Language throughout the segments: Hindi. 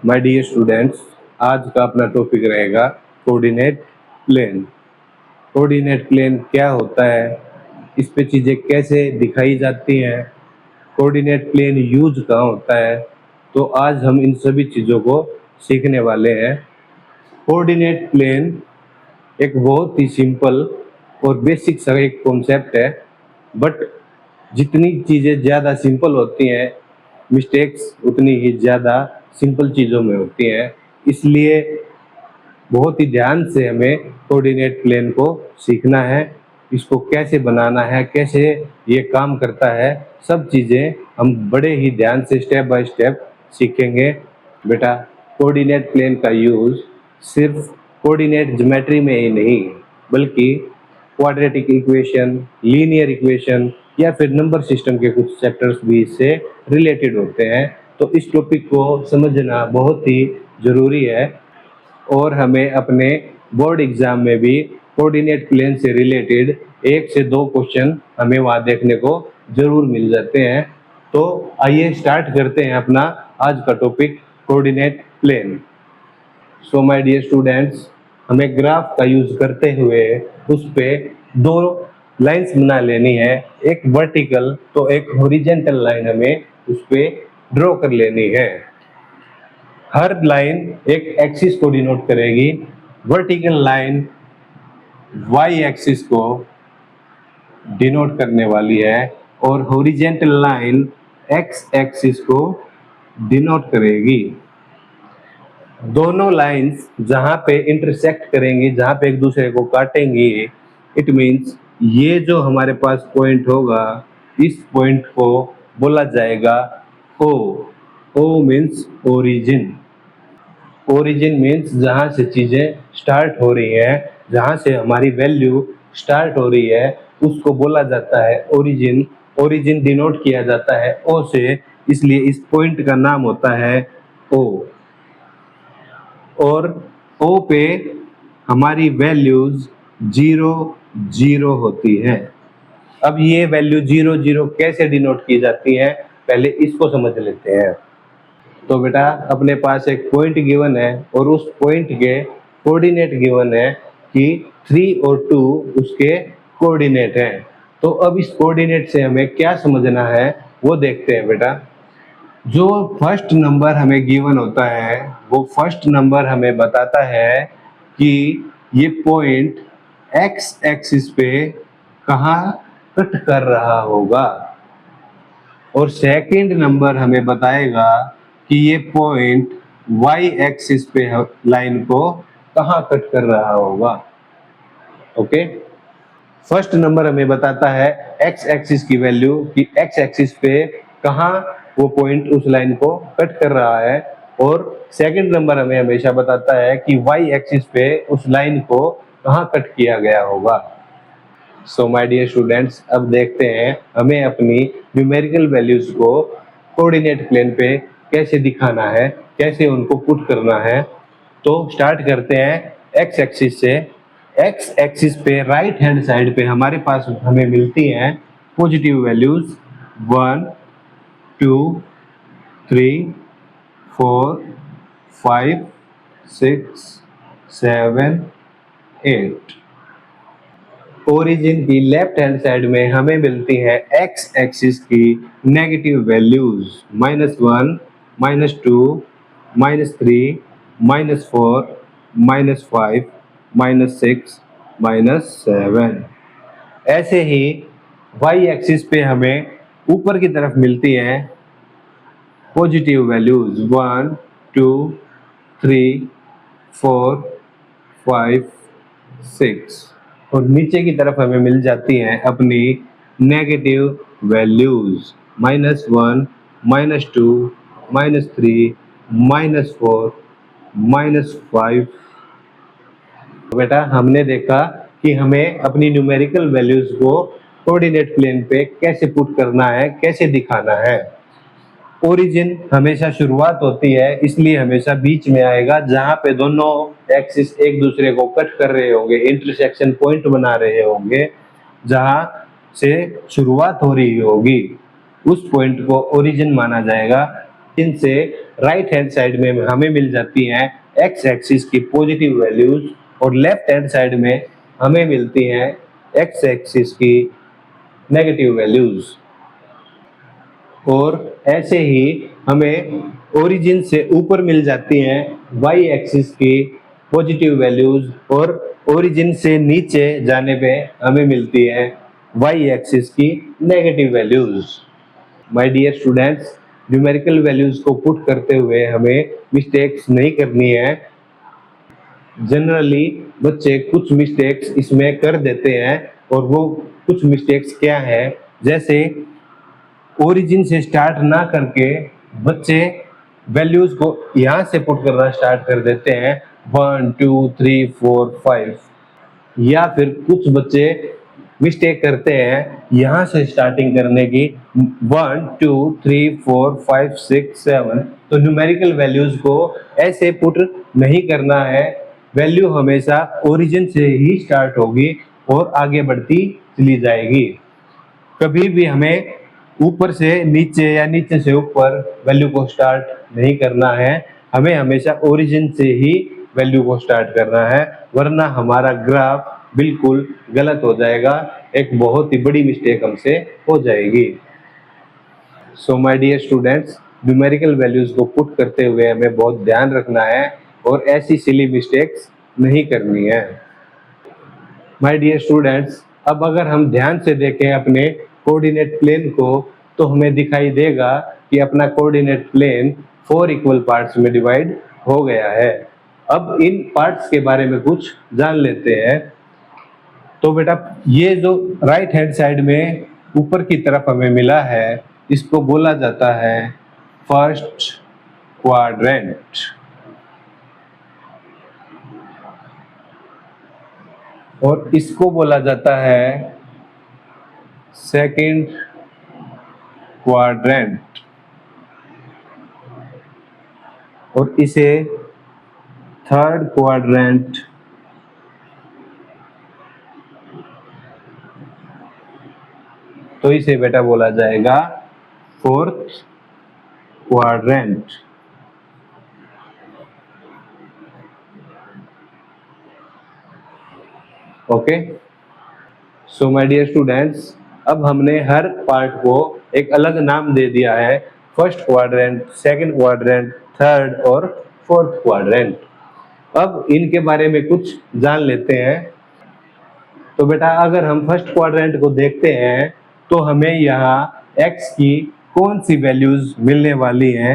माय डियर स्टूडेंट्स, आज का अपना टॉपिक रहेगा कोऑर्डिनेट प्लेन। कोऑर्डिनेट प्लेन क्या होता है, इस पे चीज़ें कैसे दिखाई जाती हैं, कोऑर्डिनेट प्लेन यूज कहाँ होता है, तो आज हम इन सभी चीज़ों को सीखने वाले हैं। कोऑर्डिनेट प्लेन एक बहुत ही सिंपल और बेसिक सा एक कॉन्सेप्ट है, बट जितनी चीज़ें ज़्यादा सिंपल होती हैं, मिस्टेक्स उतनी ही ज़्यादा सिंपल चीज़ों में होती हैं। इसलिए बहुत ही ध्यान से हमें कोऑर्डिनेट प्लेन को सीखना है, इसको कैसे बनाना है, कैसे ये काम करता है, सब चीज़ें हम बड़े ही ध्यान से स्टेप बाय स्टेप सीखेंगे। बेटा, कोऑर्डिनेट प्लेन का यूज़ सिर्फ कोऑर्डिनेट ज्योमेट्री में ही नहीं, बल्कि क्वाड्रेटिक इक्वेशन, लीनियर इक्वेशन या फिर नंबर सिस्टम के कुछ चैप्टर्स भी इससे रिलेटेड होते हैं। तो इस टॉपिक को समझना बहुत ही ज़रूरी है और हमें अपने बोर्ड एग्जाम में भी कोऑर्डिनेट प्लेन से रिलेटेड 1 से 2 क्वेश्चन हमें वहाँ देखने को जरूर मिल जाते हैं। तो आइए स्टार्ट करते हैं अपना आज का topic coordinate plane. So my dear students, हमें ग्राफ का यूज करते हुए उस पे 2 लाइंस बना लेनी है, एक वर्टिकल तो एक हॉरिजॉन्टल लाइन हमें उस पे ड्रॉ कर लेनी है। हर लाइन एक एक्सिस को डिनोट करेगी। वर्टिकल लाइन वाई एक्सिस को डिनोट करने वाली है और हॉरिजॉन्टल लाइन एक्स एक्सिस को डिनोट करेगी। दोनों लाइंस जहां पे इंटरसेक्ट करेंगी, जहां पे एक दूसरे को काटेंगी, इट मींस ये जो हमारे पास पॉइंट होगा, इस पॉइंट को बोला जाएगा O. O means origin. Origin means जहां से चीजें स्टार्ट हो रही है, जहां से हमारी वैल्यू स्टार्ट हो रही है, उसको बोला जाता है ओरिजिन। ओरिजिन डिनोट किया जाता है ओ से, इसलिए इस पॉइंट का नाम होता है ओ। और ओ पे हमारी वैल्यूज 0 0 होती है। अब ये वैल्यू 0 0 कैसे डिनोट की जाती है, पहले इसको समझ लेते हैं। तो बेटा, अपने पास एक पॉइंट गिवन है और उस पॉइंट के कोऑर्डिनेट गिवन है कि 3 और 2 उसके कोऑर्डिनेट हैं। तो अब इस कोऑर्डिनेट से हमें क्या समझना है वो देखते हैं। बेटा, जो फर्स्ट नंबर हमें गिवन होता है, वो फर्स्ट नंबर हमें बताता है कि ये पॉइंट एक्स एक्सिस पे कहाँ कट कर रहा होगा, और सेकंड नंबर हमें बताएगा कि ये पॉइंट वाई एक्सिस पे लाइन को कहाँ कट कर रहा होगा। ओके, फर्स्ट नंबर हमें बताता है एक्स एक्सिस की वैल्यू, कि एक्स एक्सिस पे कहाँ वो पॉइंट उस लाइन को कट कर रहा है, और सेकंड नंबर हमें हमेशा बताता है कि वाई एक्सिस पे उस लाइन को कहाँ कट किया गया होगा। सो माय डियर स्टूडेंट्स, अब देखते हैं हमें अपनी न्यूमेरिकल वैल्यूज को कोऑर्डिनेट प्लेन पे कैसे दिखाना है, कैसे उनको पुट करना है। तो स्टार्ट करते हैं एक्स एक्सिस से। एक्स एक्सिस पे राइट हैंड साइड पे हमारे पास हमें मिलती हैं पॉजिटिव वैल्यूज 1 2 3 4 5 6 7 8। ओरिजिन की लेफ्ट हैंड साइड में हमें मिलती है एक्स एक्सिस की नेगेटिव वैल्यूज -1 -2 -3 -4 -5 -6 -7। ऐसे ही वाई एक्सिस पे हमें ऊपर की तरफ मिलती हैं पॉजिटिव वैल्यूज 1 2 3 4 5 6, और नीचे की तरफ हमें मिल जाती हैं अपनी नेगेटिव वैल्यूज -1 -2 -3 -4 -5। बेटा, हमने देखा कि हमें अपनी न्यूमेरिकल वैल्यूज को कोऑर्डिनेट प्लेन पे कैसे पुट करना है, कैसे दिखाना है। ओरिजिन हमेशा शुरुआत होती है, इसलिए हमेशा बीच में आएगा, जहां पे दोनों एक्सिस एक दूसरे को कट कर रहे होंगे, इंटरसेक्शन पॉइंट बना रहे होंगे, जहां से शुरुआत हो रही होगी, उस पॉइंट को ओरिजिन माना जाएगा। जिनसे राइट हैंड साइड में हमें मिल जाती हैं एक्स एक्सिस की पॉजिटिव वैल्यूज और लेफ्ट हैंड साइड में हमें मिलती हैं एक्स एक्सिस की नेगेटिव वैल्यूज। और ऐसे ही हमें ओरिजिन से ऊपर मिल जाती हैं वाई एक्सिस की पॉजिटिव वैल्यूज और ओरिजिन से नीचे जाने पे हमें मिलती है वाई एक्सिस की negative values. My dear students, numerical values को पुट करते हुए हमें मिस्टेक्स नहीं करनी है। जनरली बच्चे कुछ मिस्टेक्स इसमें कर देते हैं और वो कुछ मिस्टेक्स क्या है, जैसे ओरिजिन से स्टार्ट ना करके बच्चे वैल्यूज को यहाँ से पुट करना स्टार्ट कर देते हैं 1 2 3 4 5, या फिर कुछ बच्चे मिस्टेक करते हैं यहाँ से स्टार्टिंग करने की 1 2 3 4 5 6 7। तो न्यूमेरिकल वैल्यूज को ऐसे पुट नहीं करना है, वैल्यू हमेशा ओरिजिन से ही स्टार्ट होगी और आगे बढ़ती चली जाएगी। कभी भी हमें ऊपर से नीचे या नीचे से ऊपर वैल्यू को स्टार्ट नहीं करना है, हमें हमेशा ओरिजिन से ही वैल्यू को स्टार्ट करना है, वरना हमारा ग्राफ बिल्कुल गलत हो जाएगा, एक बहुत ही बड़ी मिस्टेक हमसे हो जाएगी। So my dear students, numerical values को पुट करते हुए हमें बहुत ध्यान रखना है और ऐसी सिली मिस्टेक्स नहीं करनी है। माय डियर स्टूडेंट्स, अब अगर हम ध्यान से देखें अपने कोऑर्डिनेट प्लेन को तो हमें दिखाई देगा कि अपना कोऑर्डिनेट प्लेन 4 इक्वल पार्ट्स में डिवाइड हो गया है। अब इन पार्ट्स के बारे में कुछ जान लेते हैं। तो बेटा, ये जो राइट हैंड साइड में ऊपर की तरफ हमें मिला है इसको बोला जाता है फर्स्ट क्वाड्रेंट, और इसको बोला जाता है सेकंड क्वाड्रेंट, और इसे थर्ड क्वाड्रेंट, तो इसे बेटा बोला जाएगा fourth quadrant. Okay, so my dear students, अब हमने हर पार्ट को एक अलग नाम दे दिया है, first quadrant, second quadrant, third और फोर्थ क्वाड्रेंट। अब इनके बारे में कुछ जान लेते हैं। तो बेटा, अगर हम फर्स्ट क्वाड्रेंट को देखते हैं तो हमें यहाँ x की कौन सी वैल्यूज मिलने वाली हैं।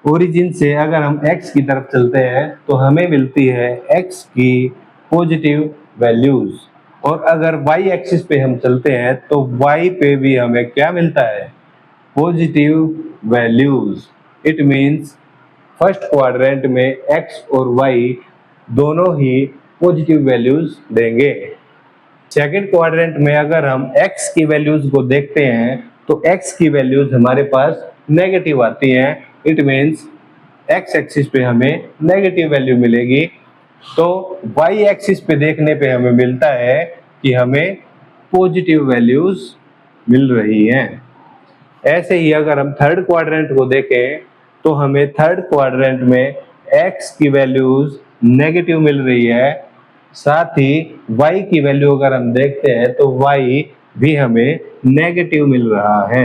ओरिजिन से अगर हम x की तरफ चलते हैं तो हमें मिलती है x की पॉजिटिव वैल्यूज, और अगर y एक्सिस पे हम चलते हैं तो y पे भी हमें क्या मिलता है, positive values. It means first quadrant में x और y दोनों ही पॉजिटिव वैल्यूज देंगे। सेकंड क्वाड्रेंट में अगर हम x की वैल्यूज को देखते हैं तो x की वैल्यूज हमारे पास नेगेटिव आती हैं। इट मींस x एक्सिस पे हमें नेगेटिव वैल्यू मिलेगी, तो y एक्सिस पे देखने पे हमें मिलता है कि हमें पॉजिटिव वैल्यूज मिल रही हैं। ऐसे ही अगर हम थर्ड क्वाड्रेंट को देखें तो हमें थर्ड क्वाड्रेंट में x की वैल्यूज नेगेटिव मिल रही है, साथ ही y की वैल्यू अगर हम देखते हैं तो y भी हमें नेगेटिव मिल रहा है।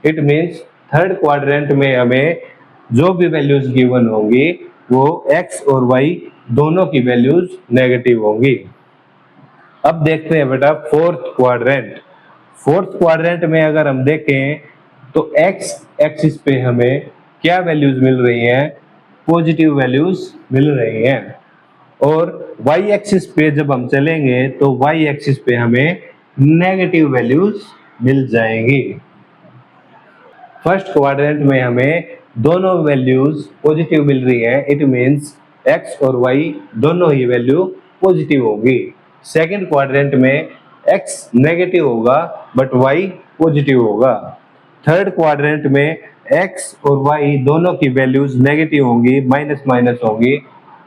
इट मींस थर्ड क्वाड्रेंट में हमें जो भी वैल्यूज गिवन होंगी वो x और y दोनों की वैल्यूज नेगेटिव होंगी। अब देखते हैं बेटा फोर्थ क्वाड्रेंट। फोर्थ क्वाड्रेंट में अगर हम देखें तो x एक्सिस पे हमें क्या वैल्यूज मिल रही हैं, पॉजिटिव वैल्यूज मिल रही हैं, और y एक्सिस पे जब हम चलेंगे तो y एक्सिस पे हमें नेगेटिव वैल्यूज मिल जाएंगी। फर्स्ट क्वाड्रेंट में हमें दोनों वैल्यूज पॉजिटिव मिल रही है, इट मींस x और y दोनों ही वैल्यू पॉजिटिव होगी। सेकंड क्वाड्रेंट में x नेगेटिव होगा बट y पॉजिटिव होगा। थर्ड क्वाड्रेंट में x और y दोनों की वैल्यूज नेगेटिव होंगी, माइनस माइनस होंगी,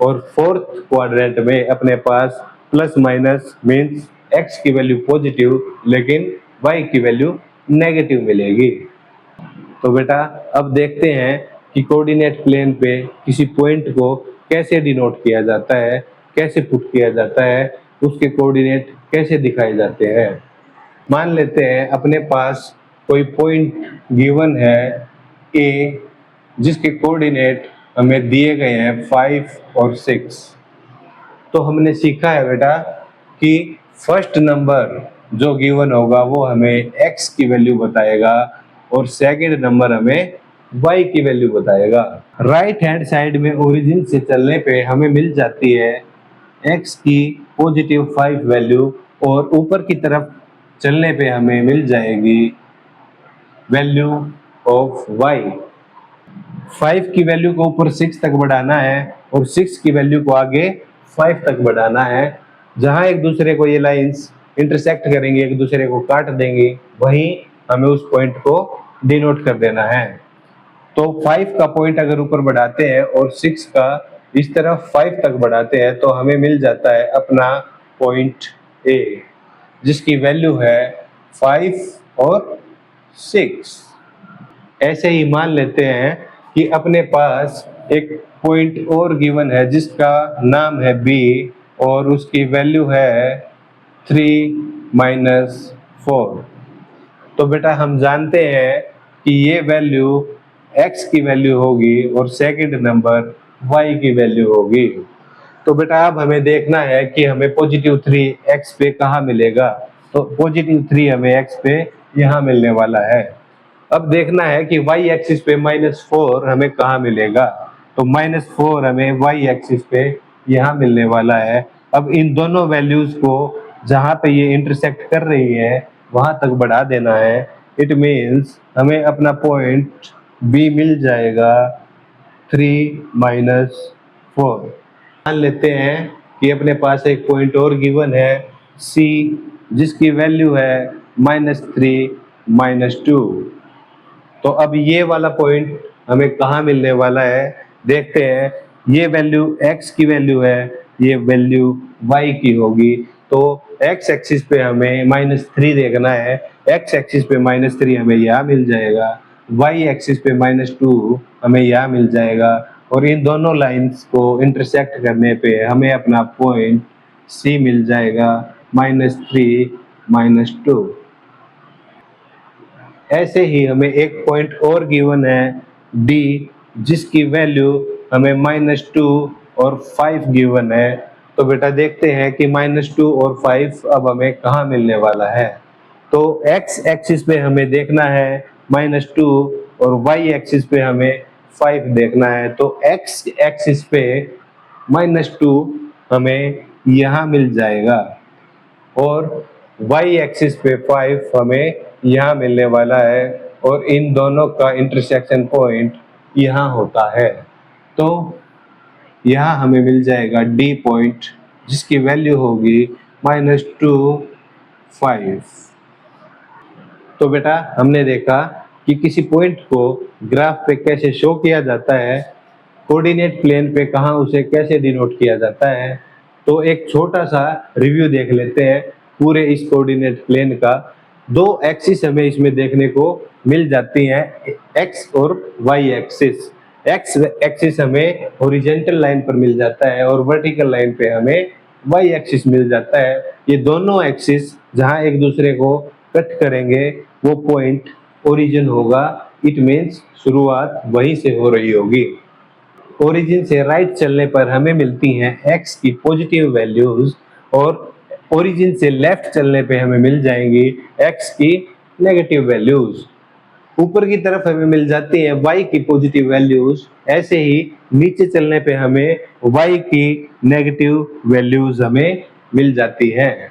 और फोर्थ क्वाड्रेंट में अपने पास प्लस माइनस मींस x की वैल्यू पॉजिटिव लेकिन y की वैल्यू नेगेटिव मिलेगी। तो बेटा अब देखते हैं कि कोऑर्डिनेट प्लेन पे किसी पॉइंट को कैसे डिनोट किया जाता है, कैसे पुट किया जाता है, उसके कोऑर्डिनेट कैसे दिखाए जाते हैं। मान लेते हैं अपने पास कोई पॉइंट गिवन है ए, जिसके कोऑर्डिनेट हमें दिए गए हैं 5 और 6। तो हमने सीखा है बेटा कि फर्स्ट नंबर जो गिवन होगा वो हमें x की वैल्यू बताएगा और सेकंड नंबर हमें y की वैल्यू बताएगा। राइट हैंड साइड में ओरिजिन से चलने पे हमें मिल जाती है x की +5 वैल्यू और ऊपर की तरफ चलने पे हमें मिल जाएगी वैल्यू ऑफ y। 5 की वैल्यू को ऊपर 6 तक बढ़ाना है और 6 की वैल्यू को आगे 5 तक बढ़ाना है। जहां एक दूसरे को ये लाइंस इंटरसेक्ट करेंगे, एक दूसरे को काट देंगी, वहीं हमें उस पॉइंट को डिनोट कर देना है। तो 5 का पॉइंट अगर ऊपर बढ़ाते हैं और 6 का इस तरफ 5 तक बढ़ाते हैं तो हमें मिल जाता है अपना पॉइंट ए, जिसकी वैल्यू है 5 और 6। ऐसे ही मान लेते हैं कि अपने पास एक पॉइंट और गिवन है जिसका नाम है बी और उसकी वैल्यू है 3-4। तो बेटा हम जानते हैं कि ये वैल्यू x की वैल्यू होगी और सेकंड नंबर y की वैल्यू होगी। तो बेटा अब हमें देखना है कि हमें +3 x पे कहाँ मिलेगा। तो +3 हमें x पे यहाँ मिलने वाला है। अब देखना है कि y एक्सिस पे -4 हमें कहाँ मिलेगा। तो -4 हमें y एक्सिस पे यहाँ मिलने वाला है। अब इन दोनों वैल्यूज को जहाँ पे ये इंटरसेक्ट कर रही है वहां तक बढ़ा देना है। इट मीन्स हमें अपना पॉइंट B मिल जाएगा 3-4। मान लेते हैं कि अपने पास एक पॉइंट और गिवन है C, जिसकी वैल्यू है -3-2। तो अब ये वाला पॉइंट हमें कहाँ मिलने वाला है देखते हैं। ये वैल्यू x की वैल्यू है, ये वैल्यू y की होगी। तो x एक्सिस पे हमें -3 देखना है, x एक्सिस पे -3 हमें यहाँ मिल जाएगा, y एक्सिस पे -2 हमें यहाँ मिल जाएगा और इन दोनों लाइंस को इंटरसेक्ट करने पे हमें अपना पॉइंट C मिल जाएगा -3-2। ऐसे ही हमें एक पॉइंट और गिवन है D, जिसकी वैल्यू हमें -2 और 5 गिवन है। तो बेटा देखते हैं कि -2 और 5 अब हमें कहाँ मिलने वाला है। तो x एक्सिस पे हमें देखना है -2 और y एक्सिस पे हमें 5 देखना है। तो x एक्सिस पे -2 हमें यहाँ मिल जाएगा और y एक्सिस पे 5 हमें यहाँ मिलने वाला है और इन दोनों का इंटरसेक्शन पॉइंट यहाँ होता है। तो यहाँ हमें मिल जाएगा D पॉइंट, जिसकी वैल्यू होगी -2, 5। तो बेटा हमने देखा कि किसी पॉइंट को ग्राफ पे कैसे शो किया जाता है, कोऑर्डिनेट प्लेन पे कहाँ उसे कैसे डिनोट किया जाता है। तो एक छोटा सा रिव्यू देख लेते हैं पूरे इस कोऑर्डिनेट प्लेन का। दो एक्सिस हमें इसमें देखने को मिल जाती हैं, x और y एक्सिस। x एक्सिस हमें हॉरिजॉन्टल लाइन पर मिल जाता है और वर्टिकल लाइन पे हमें y एक्सिस मिल जाता है। ये दोनों एक्सिस जहां एक दूसरे को कट करेंगे वो पॉइंट ओरिजिन होगा। इट मीन्स शुरुआत वहीं से हो रही होगी। ओरिजिन से राइट चलने पर हमें मिलती हैं x की पॉजिटिव वैल्यूज और ओरिजिन से लेफ्ट चलने पे हमें मिल जाएंगी x की नेगेटिव वैल्यूज। ऊपर की तरफ हमें मिल जाती है y की पॉजिटिव वैल्यूज। ऐसे ही नीचे चलने पे हमें y की नेगेटिव वैल्यूज हमें मिल जाती है।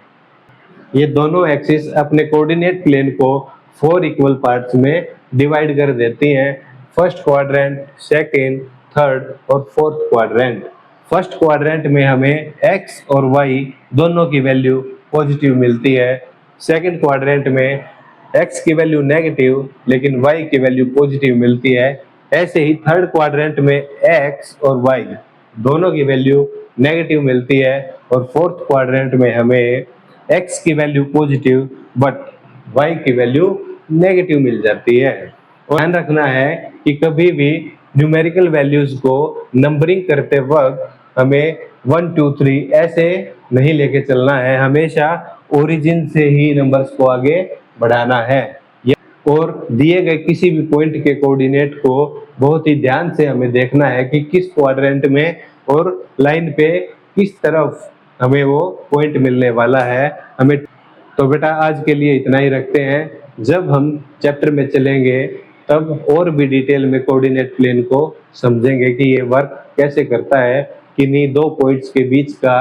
ये दोनों एक्सिस अपने कोऑर्डिनेट प्लेन को 4 इक्वल पार्ट्स में डिवाइड कर देती हैं। फर्स्ट क्वाड्रेंट, सेकंड, थर्ड और फोर्थ क्वाड्रेंट। फर्स्ट क्वाड्रेंट में हमें x और y दोनों की वैल्यू पॉजिटिव मिलती है। सेकंड क्वाड्रेंट में x की वैल्यू नेगेटिव लेकिन y की वैल्यू पॉजिटिव मिलती है। ऐसे ही थर्ड क्वाड्रेंट में x और y दोनों की वैल्यू नेगेटिव मिलती है और फोर्थ क्वाड्रेंट में हमें x की वैल्यू पॉजिटिव बट y की वैल्यू नेगेटिव मिल जाती है। और ध्यान रखना है कि कभी भी न्यूमेरिकल वैल्यूज को नंबरिंग करते वक्त हमें 1 2 3 ऐसे नहीं लेके चलना है, हमेशा ओरिजिन से ही नंबर्स को आगे बढ़ाना है। और दिए गए किसी भी पॉइंट के कोऑर्डिनेट को बहुत ही ध्यान से हमें देखना है कि किस क्वाड्रेंट में और लाइन पे किस तरफ हमें वो पॉइंट मिलने वाला है हमें। तो बेटा आज के लिए इतना ही रखते हैं, जब हम चैप्टर में चलेंगे तब और भी डिटेल में कोऑर्डिनेट प्लेन को समझेंगे कि ये वर्क कैसे करता है, किन्हीं दो पॉइंट्स के बीच का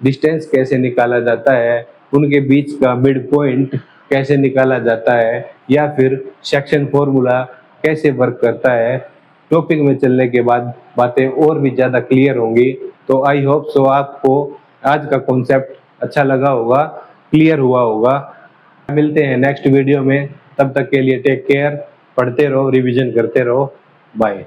डिस्टेंस कैसे निकाला जाता है, उनके बीच का मिड पॉइंट कैसे निकाला जाता है, या फिर सेक्शन फॉर्मूला कैसे वर्क करता है। टॉपिक में चलने के बाद बातें और भी ज़्यादा क्लियर होंगी। तो आई होप सो आपको आज का कॉन्सेप्ट अच्छा लगा होगा, क्लियर हुआ होगा। मिलते हैं नेक्स्ट वीडियो में, तब तक के लिए टेक केयर, पढ़ते रहो, रिवीजन करते रहो, बाय।